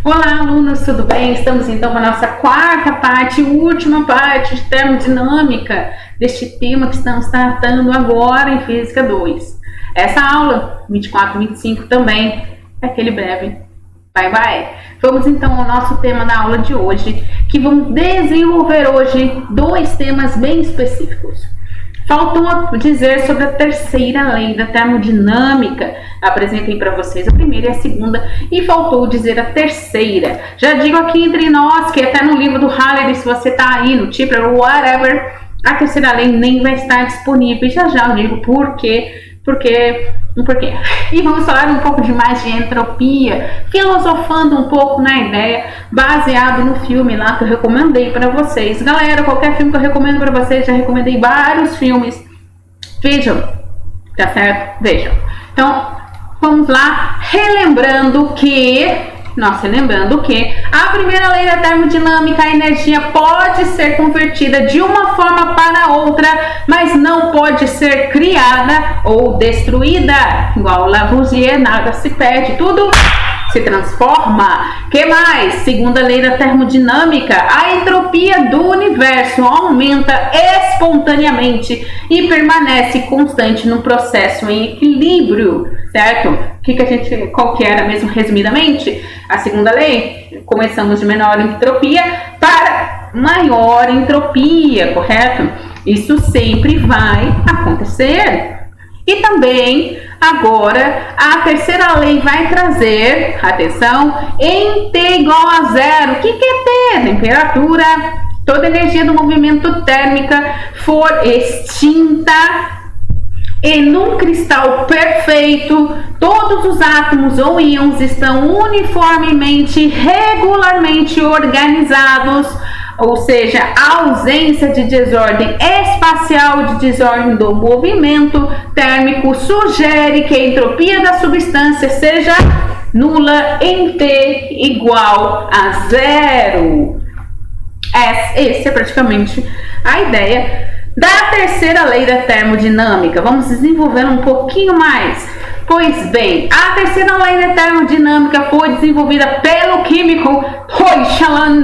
Olá, alunos, tudo bem? Estamos então com a nossa quarta parte, última parte de termodinâmica deste tema que estamos tratando agora em Física 2. Essa aula, 24 e 25 também, é aquele breve bye-bye. Vamos então ao nosso tema da aula de hoje, que vamos desenvolver hoje dois temas bem específicos. Faltou dizer sobre a terceira lei da termodinâmica. Apresentei para vocês a primeira e a segunda, e faltou dizer a terceira. Já digo aqui entre nós que até no livro do Hallery, se você está aí no Tipper ou whatever, a terceira lei nem vai estar disponível. Já eu digo por quê. E vamos falar um pouco de mais de entropia, filosofando um pouco na ideia, baseado no filme lá que eu recomendei para vocês. Galera, qualquer filme que eu recomendo para vocês, já recomendei vários filmes. Vejam, tá certo? Vejam. Então, vamos lá, relembrando que a primeira lei da termodinâmica, a energia pode ser convertida de uma forma para outra, mas não pode ser criada ou destruída. Igual Lavoisier, nada se perde, tudo se transforma. Que mais? Segunda lei da termodinâmica, a entropia do universo aumenta espontaneamente e permanece constante no processo em equilíbrio, certo? Qual que era mesmo resumidamente? A segunda lei, começamos de menor entropia para maior entropia, correto? Isso sempre vai acontecer. E também, agora, a terceira lei vai trazer, atenção, em T igual a zero. O que é T? Temperatura, toda energia do movimento térmica for extinta. E num cristal perfeito, todos os átomos ou íons estão uniformemente, regularmente organizados, ou seja, a ausência de desordem espacial, de desordem do movimento térmico, sugere que a entropia da substância seja nula em T igual a zero. Essa é praticamente a ideia da terceira lei da termodinâmica. Vamos desenvolver um pouquinho mais. Pois bem, a terceira lei da termodinâmica foi desenvolvida pelo químico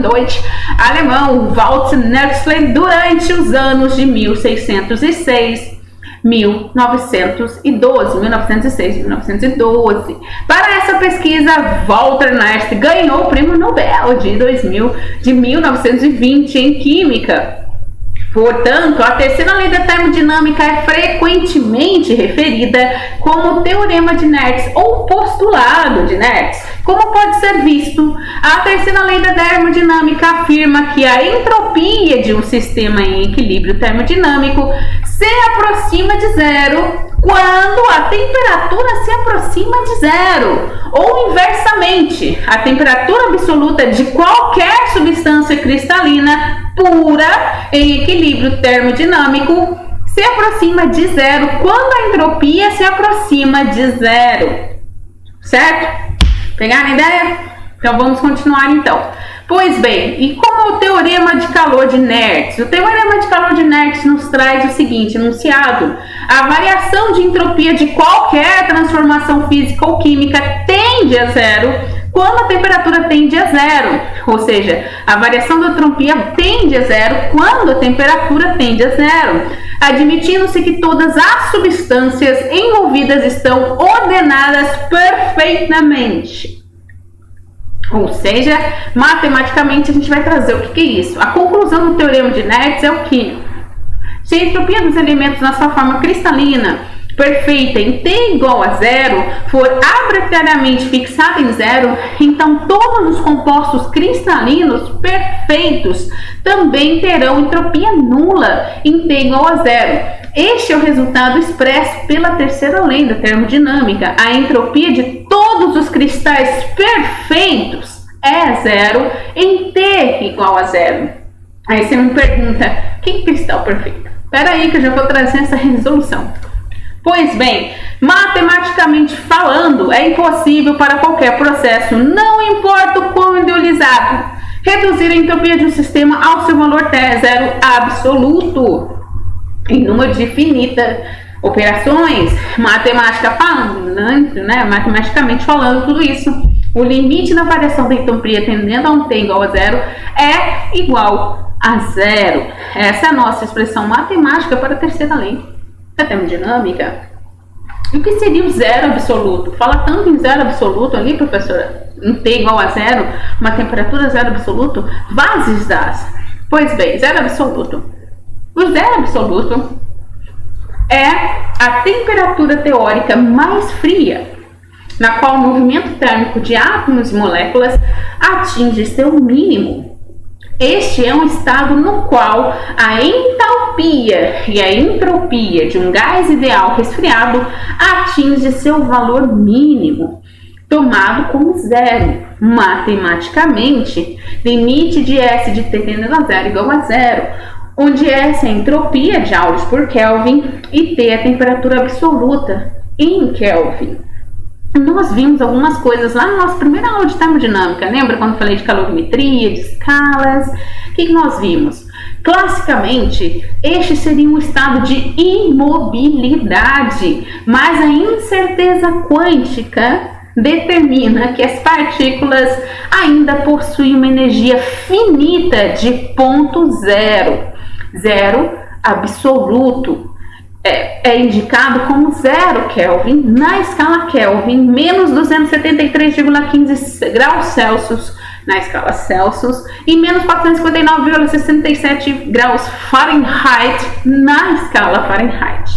Deutsch alemão Walter Nernst durante os anos de 1906 e 1912. Para essa pesquisa, Walter Nernst ganhou o prêmio Nobel de 1920 em Química. Portanto, a terceira lei da termodinâmica é frequentemente referida como teorema de Nernst ou postulado de Nernst. Como pode ser visto, a terceira lei da termodinâmica afirma que a entropia de um sistema em equilíbrio termodinâmico se aproxima de zero quando a temperatura se aproxima de zero, ou inversamente, a temperatura absoluta de qualquer substância cristalina pura em equilíbrio termodinâmico se aproxima de zero quando a entropia se aproxima de zero. Certo? Pegaram a ideia? Então vamos continuar então. Pois bem, e como o teorema de calor de Nernst? O teorema de calor de Nernst nos traz o seguinte enunciado: a variação de entropia de qualquer transformação física ou química tende a zero quando a temperatura tende a zero. Ou seja, a variação da entropia tende a zero quando a temperatura tende a zero, admitindo-se que todas as substâncias envolvidas estão ordenadas perfeitamente. Ou seja, matematicamente a gente vai trazer o que é isso. A conclusão do teorema de Nernst é o que? Se a entropia dos elementos na sua forma cristalina perfeita em T igual a zero for arbitrariamente fixada em zero, então todos os compostos cristalinos perfeitos também terão entropia nula em T igual a zero. Este é o resultado expresso pela terceira lei da termodinâmica. A entropia de todos os cristais perfeitos é zero em T igual a zero. Aí você me pergunta, que cristal perfeito? Espera aí que eu já vou trazer essa resolução. Pois bem, matematicamente falando, é impossível para qualquer processo, não importa o quão idealizado, reduzir a entropia de um sistema ao seu valor zero absoluto. Em número de infinitas operações, matematicamente falando, tudo isso O limite da variação da entropia tendendo a um T igual a zero é igual a zero. Essa é a nossa expressão matemática para a terceira lei da termodinâmica. E o que seria o zero absoluto? Fala tanto em zero absoluto ali, professora. Um T igual a zero, uma temperatura zero absoluto. Bases das. Pois bem, zero absoluto. O zero absoluto é a temperatura teórica mais fria, na qual o movimento térmico de átomos e moléculas atinge seu mínimo. Este é um estado no qual a entalpia e a entropia de um gás ideal resfriado atinge seu valor mínimo, tomado como zero. Matematicamente, limite de S de T tendendo a zero igual a zero, onde S é a entropia de joules por Kelvin e T é a temperatura absoluta em Kelvin. Nós vimos algumas coisas lá na nossa primeira aula de termodinâmica. Lembra quando falei de calorimetria, de escalas? O que nós vimos? Classicamente, este seria um estado de imobilidade, mas a incerteza quântica determina que as partículas ainda possuem uma energia finita de ponto zero. Zero absoluto. É indicado como 0 Kelvin na escala Kelvin, menos 273,15 graus Celsius na escala Celsius e menos 459,67 graus Fahrenheit na escala Fahrenheit.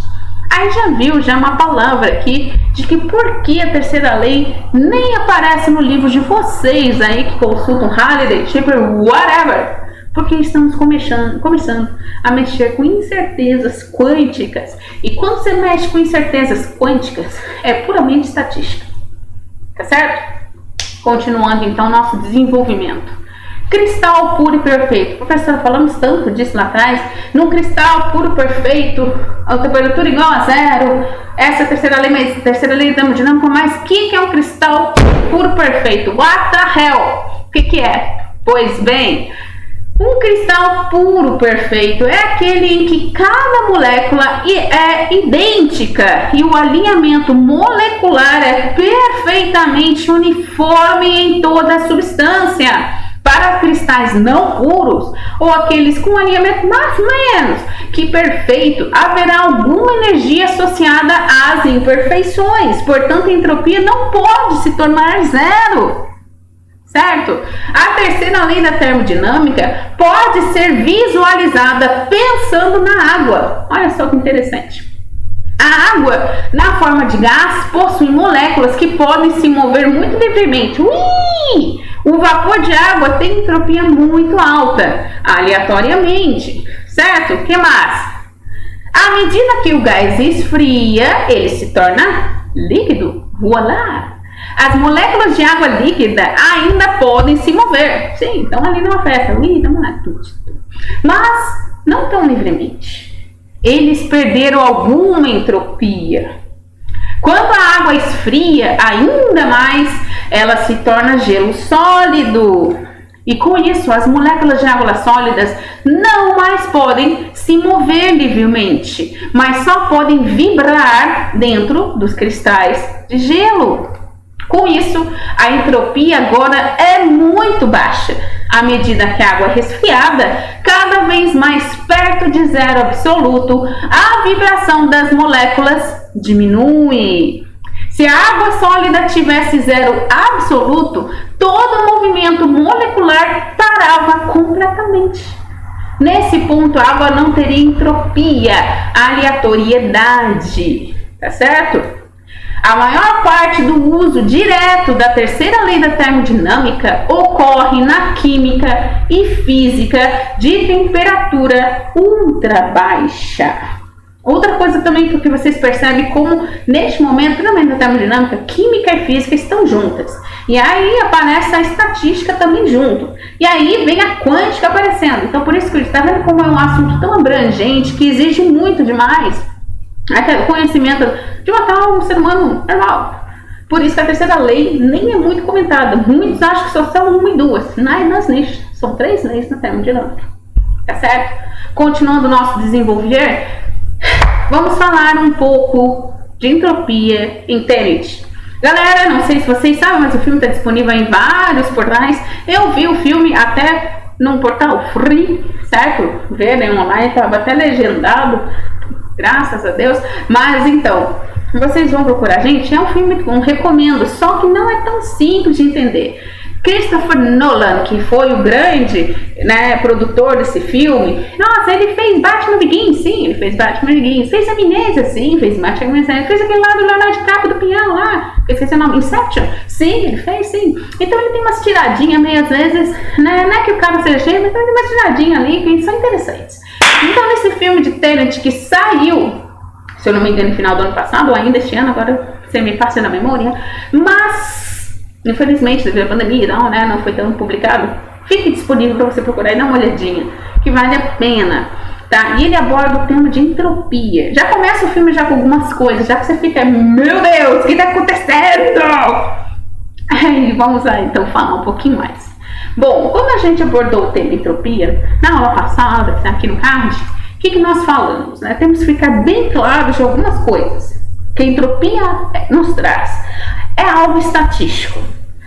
Aí já viu uma palavra aqui de que por que a terceira lei nem aparece no livro de vocês aí que consultam Halliday, Schipper, whatever. Porque estamos começando a mexer com incertezas quânticas. E quando você mexe com incertezas quânticas, é puramente estatística. Tá certo? Continuando então nosso desenvolvimento. Cristal puro e perfeito. Professora, falamos tanto disso lá atrás. Num cristal puro e perfeito, a temperatura igual a zero. Essa é a terceira lei, mas terceira lei da termodinâmica. Mas o que é um cristal puro perfeito? What the hell? O que é? Pois bem, um cristal puro perfeito é aquele em que cada molécula é idêntica e o alinhamento molecular é perfeitamente uniforme em toda a substância. Para cristais não puros ou aqueles com alinhamento mais ou menos que perfeito, haverá alguma energia associada às imperfeições. Portanto, a entropia não pode se tornar zero. Certo? A terceira lei da termodinâmica pode ser visualizada pensando na água. Olha só que interessante. A água, na forma de gás, possui moléculas que podem se mover muito livremente. Ui! O vapor de água tem entropia muito alta, aleatoriamente. Certo? O que mais? À medida que o gás esfria, ele se torna líquido. Voilá! As moléculas de água líquida ainda podem se mover. Sim, estão ali numa festa. Mas não tão livremente. Eles perderam alguma entropia. Quando a água esfria ainda mais, ela se torna gelo sólido. E com isso, as moléculas de água sólidas não mais podem se mover livremente, mas só podem vibrar dentro dos cristais de gelo. Com isso, a entropia agora é muito baixa. À medida que a água é resfriada, cada vez mais perto de zero absoluto, a vibração das moléculas diminui. Se a água sólida tivesse zero absoluto, todo o movimento molecular parava completamente. Nesse ponto, a água não teria entropia, aleatoriedade. Tá certo? A maior parte do uso direto da terceira lei da termodinâmica ocorre na química e física de temperatura ultra baixa. Outra coisa também que vocês percebem como neste momento, também da termodinâmica, química e física estão juntas. E aí aparece a estatística também junto. E aí vem a quântica aparecendo. Então por isso que está vendo como é um assunto tão abrangente, que exige muito demais o conhecimento de um ser humano normal. Por isso que a terceira lei nem é muito comentada. Muitos acham que só são uma e duas. Nas nichas. São 3 leis na termodinâmica. Tá certo? Continuando o nosso desenvolver, vamos falar um pouco de entropia, entende? Galera, não sei se vocês sabem, mas o filme está disponível em vários portais. Eu vi o filme até num portal free, certo? Verem online, estava até legendado, graças a Deus. Mas então, vocês vão procurar. Gente, é um filme que eu recomendo, só que não é tão simples de entender. Christopher Nolan, que foi o grande, né, produtor desse filme, nossa, ele fez Batman Begins, sim, ele fez Batman Begins, fez Amnésia, sim, fez Batman Begins, fez aquele lá do Leonardo DiCaprio do peão lá, eu esqueci o nome, Inception, sim, ele fez, sim. Então ele tem umas tiradinhas meio às vezes, né, não é que o cara seja cheio, mas tem uma tiradinha ali que são interessantes. Então nesse filme de Tenet que saiu, se eu não me engano, no final do ano passado, ou ainda este ano, agora você me passa na memória, mas infelizmente, devido à pandemia, não foi tão publicado. Fique disponível para você procurar e dar uma olhadinha, que vale a pena, tá? E ele aborda o tema de entropia. Já começa o filme já com algumas coisas, já que você fica, meu Deus, o que está acontecendo? Aí, vamos lá, então, falar um pouquinho mais. Bom, quando a gente abordou o tema entropia, na aula passada, que está aqui no card, o que nós falamos? Né? Temos que ficar bem claro de algumas coisas que a entropia nos traz. É algo estatístico,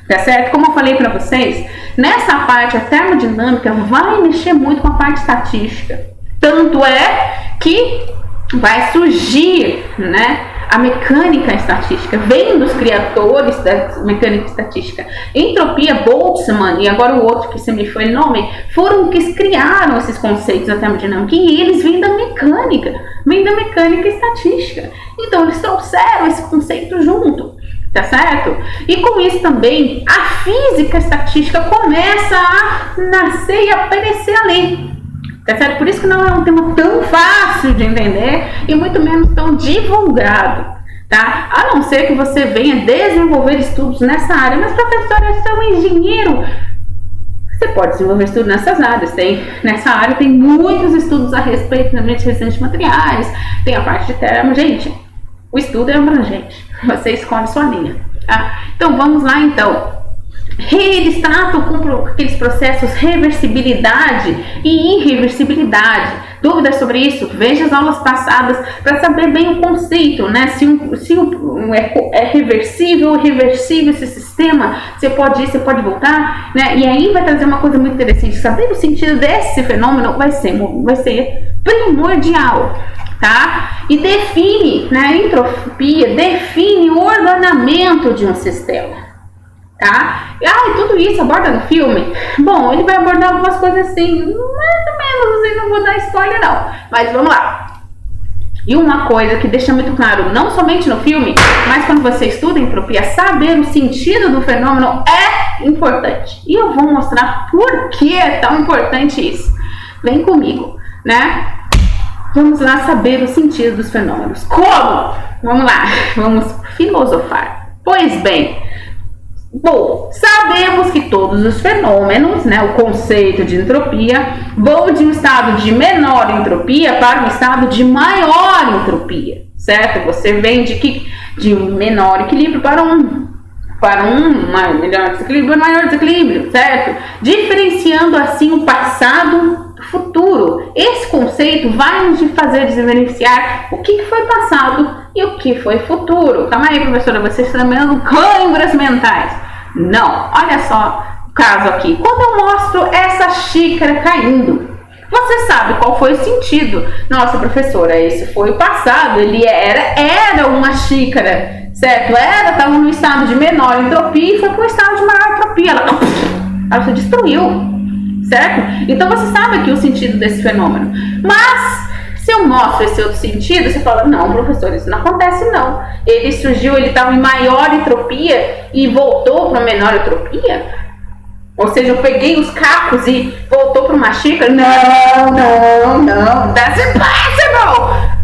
tá certo? Como eu falei para vocês, nessa parte a termodinâmica vai mexer muito com a parte estatística. Tanto é que vai surgir, né, a mecânica estatística, vem dos criadores da mecânica estatística. Entropia, Boltzmann e agora o outro que se me foi o nome, foram que criaram esses conceitos da termodinâmica e eles vêm da mecânica estatística. Então eles trouxeram esse conceito junto. Tá certo? E com isso também a física estatística começa a nascer e aparecer ali. Tá certo? Por isso que não é um tema tão fácil de entender e muito menos tão divulgado. Tá? A não ser que você venha desenvolver estudos nessa área. Mas, professora, eu sou um engenheiro. Você pode desenvolver estudos nessas áreas. Nessa área tem muitos estudos a respeito de resistência de materiais, tem a parte de termo. Gente, o estudo é abrangente. Você escolhe sua linha. Tá? Então, vamos lá, então. Eles tratam com aqueles processos reversibilidade e irreversibilidade. Dúvidas sobre isso? Veja as aulas passadas para saber bem o conceito, né? Se é reversível ou irreversível esse sistema, você pode ir, você pode voltar, né? E aí vai trazer uma coisa muito interessante. Saber o sentido desse fenômeno vai ser primordial. Tá? E define, né, a entropia define o ordenamento de um sistema, tá? E tudo isso aborda no filme? Bom, ele vai abordar algumas coisas assim, mais ou menos, assim, não vou dar spoiler não, mas vamos lá. E uma coisa que deixa muito claro, não somente no filme, mas quando você estuda entropia, saber o sentido do fenômeno é importante. E eu vou mostrar por que é tão importante isso. Vem comigo, né? Vamos lá saber o sentido dos fenômenos. Como? Vamos lá, vamos filosofar. Pois bem, bom, sabemos que todos os fenômenos, né, o conceito de entropia, vão de um estado de menor entropia para um estado de maior entropia, certo? Você vem de um menor equilíbrio para um melhor desequilíbrio, maior desequilíbrio, certo? Diferenciando assim o passado do futuro. Esse conceito vai nos fazer diferenciar o que foi passado e o que foi futuro. Calma aí, professora, você está dando câimbras mentais. Não, olha só o caso aqui. Quando eu mostro essa xícara caindo, você sabe qual foi o sentido. Nossa, professora, esse foi o passado, ele era uma xícara, certo? Estava no estado de menor entropia e foi para o estado de maior entropia. Ela se destruiu, certo? Então você sabe aqui o sentido desse fenômeno. Mas se eu mostro esse outro sentido, você fala, não, professor, isso não acontece não. Ele surgiu, ele estava em maior entropia e voltou para menor entropia? Ou seja, eu peguei os cacos e voltou para uma xícara? Não, that's impossible!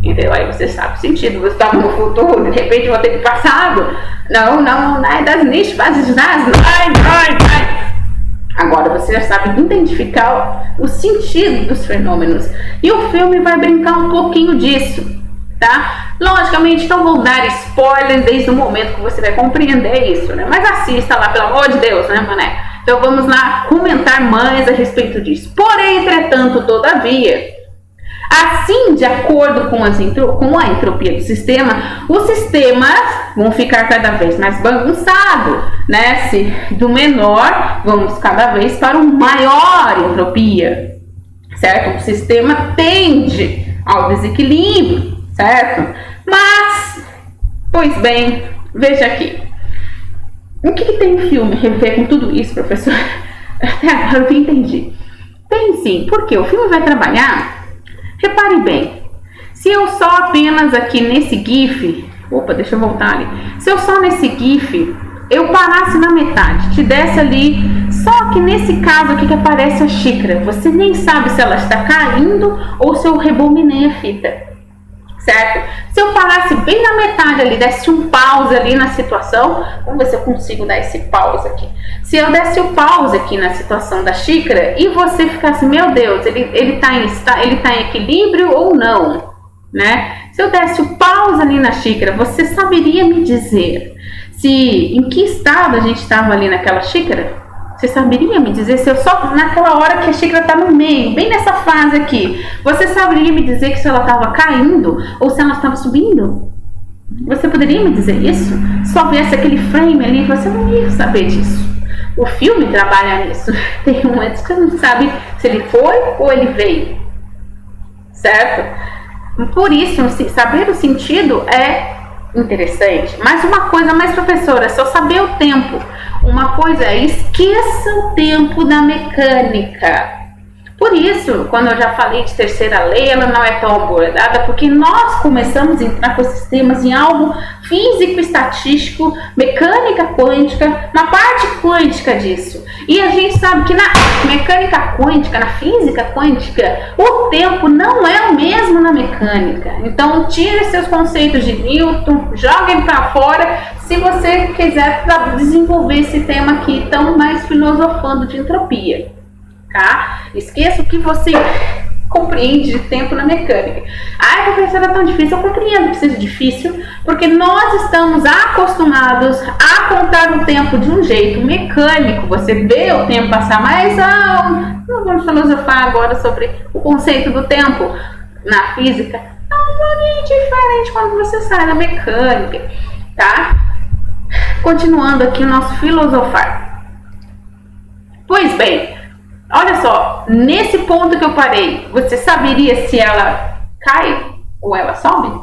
Entendeu? Aí você sabe o sentido, você estava no futuro, de repente voltei para o passado. Não, das nichos, Agora você já sabe identificar o sentido dos fenômenos. E o filme vai brincar um pouquinho disso, tá? Logicamente, não vou dar spoiler desde o momento que você vai compreender isso, né? Mas assista lá, pelo amor de Deus, né, mané? Então vamos lá comentar mais a respeito disso. Porém, entretanto, todavia, Assim, de acordo com a entropia do sistema, os sistemas vão ficar cada vez mais bagunçados, né? Se do menor, vamos cada vez para uma maior entropia, certo? O sistema tende ao desequilíbrio, certo? Mas, pois bem, veja aqui. O que tem filme a ver com tudo isso, professor? Até agora eu não entendi. Tem sim, porque o filme vai trabalhar. Repare bem, se eu só apenas aqui nesse GIF, deixa eu voltar ali. Se eu só nesse GIF, eu parasse na metade, te desse ali, só que nesse caso aqui que aparece a xícara, você nem sabe se ela está caindo ou se eu rebobinei a fita, certo? Se eu parasse bem na metade ali, desse um pause ali na situação, vamos ver se eu consigo dar esse pause aqui. Se eu desse o pause aqui na situação da xícara e você ficasse, meu Deus, ele tá em equilíbrio ou não, né? Se eu desse o pause ali na xícara, você saberia me dizer em que estado a gente estava ali naquela xícara? Você saberia me dizer se eu só naquela hora que a xícara está no meio, bem nessa fase aqui, você saberia me dizer que se ela estava caindo ou se ela estava subindo? Você poderia me dizer isso? Só viesse aquele frame ali, você não ia saber disso. O filme trabalha nisso. Tem momentos que você não sabe se ele foi ou ele veio, certo? Por isso, saber o sentido é interessante. Mas uma coisa mais, professora, é só saber o tempo. Uma coisa é esqueça o tempo da mecânica. Por isso, quando eu já falei de terceira lei, ela não é tão abordada, porque nós começamos a entrar com esses temas em algo físico-estatístico, mecânica quântica, na parte quântica disso. E a gente sabe que na mecânica quântica, na física quântica, o tempo não é o mesmo na mecânica. Então, tire seus conceitos de Newton, jogue para fora, se você quiser desenvolver esse tema aqui, então mais filosofando de entropia. Tá? Esqueça o que você compreende de tempo na mecânica. Ai, professora, é tão difícil. Eu compreendo que seja difícil, porque nós estamos acostumados a contar o tempo de um jeito mecânico. Você vê o tempo passar, mas não vamos filosofar agora sobre o conceito do tempo na física. É um pouquinho diferente quando você sai da mecânica, tá? Continuando aqui o nosso filosofar. Pois bem, olha só, nesse ponto que eu parei, você saberia se ela cai ou ela sobe?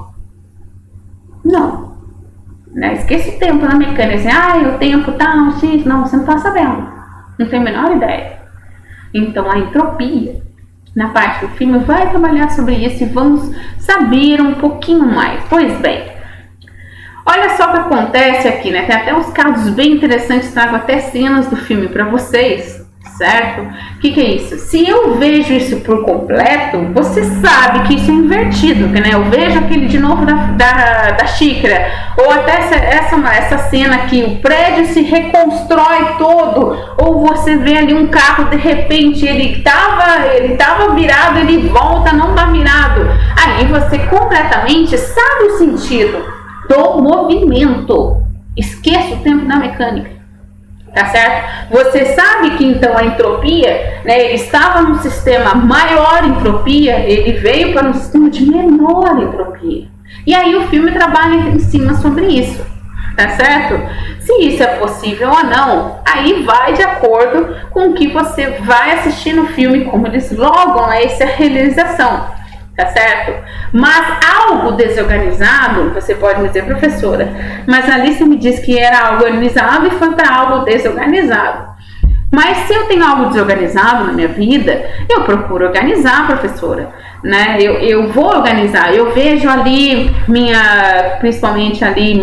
Não. Né? Esqueça o tempo na mecânica. Assim, o tempo tá um X. Não, você não tá sabendo. Não tem a menor ideia. Então, a entropia, na parte do filme, vai trabalhar sobre isso e vamos saber um pouquinho mais. Pois bem, olha só o que acontece aqui, né? Tem até uns casos bem interessantes, trago até cenas do filme para vocês. Certo? O que é isso? Se eu vejo isso por completo, você sabe que isso é invertido, né? Eu vejo aquele de novo da xícara, ou até essa cena aqui, o prédio se reconstrói todo, ou você vê ali um carro, de repente ele tava virado, ele volta, não tá virado. Aí você completamente sabe o sentido do movimento. Esqueça o tempo da mecânica. Tá certo? Você sabe que então a entropia, né, ele estava num sistema maior entropia, ele veio para um sistema de menor entropia. E aí o filme trabalha em cima sobre isso, tá certo? Se isso é possível ou não, aí vai de acordo com o que você vai assistir no filme, como eles logam a essa realização. Tá certo? Mas algo desorganizado, você pode me dizer, professora, mas a Alice me disse que era algo organizado e foi para algo desorganizado. Mas se eu tenho algo desorganizado na minha vida, eu procuro organizar, professora, né? Eu vou organizar, eu vejo ali principalmente ali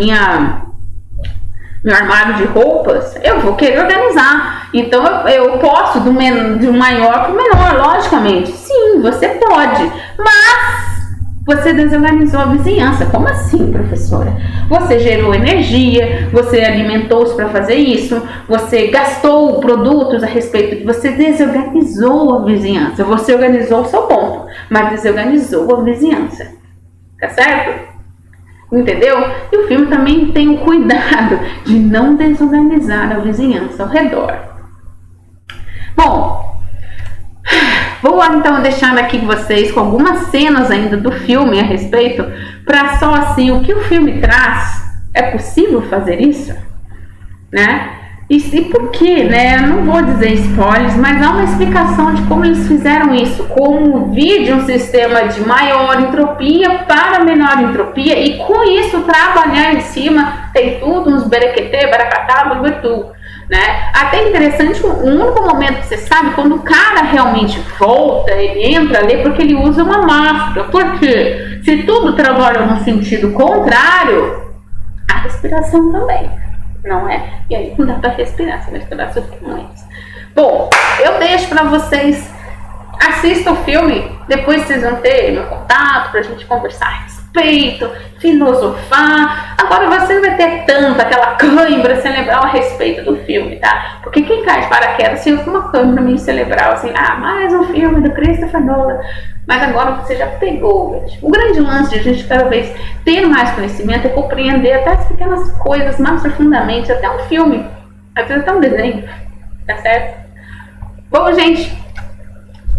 meu armário de roupas, eu vou querer organizar. Então eu posso do maior para o menor, logicamente. Sim, você pode, mas você desorganizou a vizinhança. Como assim, professora? Você gerou energia, você alimentou-se para fazer isso, você gastou produtos a respeito, você desorganizou a vizinhança. Você organizou o seu ponto, mas desorganizou a vizinhança. Tá certo? Entendeu? E o filme também tem o cuidado de não desorganizar a vizinhança ao redor. Bom, Vou então deixar aqui vocês com algumas cenas ainda do filme a respeito, para só assim, o que o filme traz, é possível fazer isso? Né? E por quê, né? Eu não vou dizer spoilers, mas há uma explicação de como eles fizeram isso, como vir de um sistema de maior entropia para menor entropia, e com isso trabalhar em cima, tem tudo, uns berequetê, baracatá, bugutu, né? Até interessante, o único momento que você sabe, quando o cara realmente volta, ele entra ali, porque ele usa uma máscara. Por quê? Se tudo trabalha no sentido contrário, a respiração também. Não é? E aí não dá pra respirar, você vai respirar seus pulmões. Bom, eu deixo pra vocês, assistam o filme, depois vocês vão ter meu contato pra gente conversar a respeito, filosofar. Agora você não vai ter tanto aquela cãibra cerebral a respeito do filme, tá? Porque quem cai de paraquedas tem uma cãibra meio cerebral, assim, mais um filme do Christopher Nolan. Mas agora você já pegou. O grande lance de a gente cada vez ter mais conhecimento é compreender até as pequenas coisas mais profundamente, até um filme, até um desenho, tá certo? Bom, gente,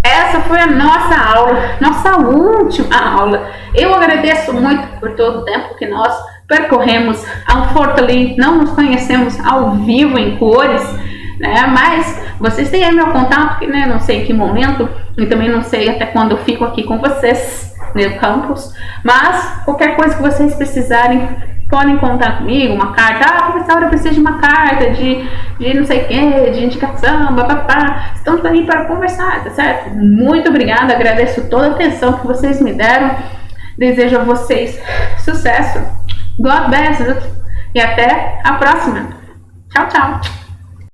essa foi a nossa aula, nossa última aula. Eu agradeço muito por todo o tempo que nós percorremos unfortunately, não nos conhecemos ao vivo em cores, né? Mas vocês têm aí meu contato, que né, não sei em que momento, e também não sei até quando eu fico aqui com vocês no campus, mas qualquer coisa que vocês precisarem, podem contar comigo, uma carta, professora, eu preciso de uma carta de não sei o que, de indicação, papapá, estamos aí para conversar, tá certo? Muito obrigada, agradeço toda a atenção que vocês me deram, desejo a vocês sucesso, God bless, e até a próxima. Tchau, tchau.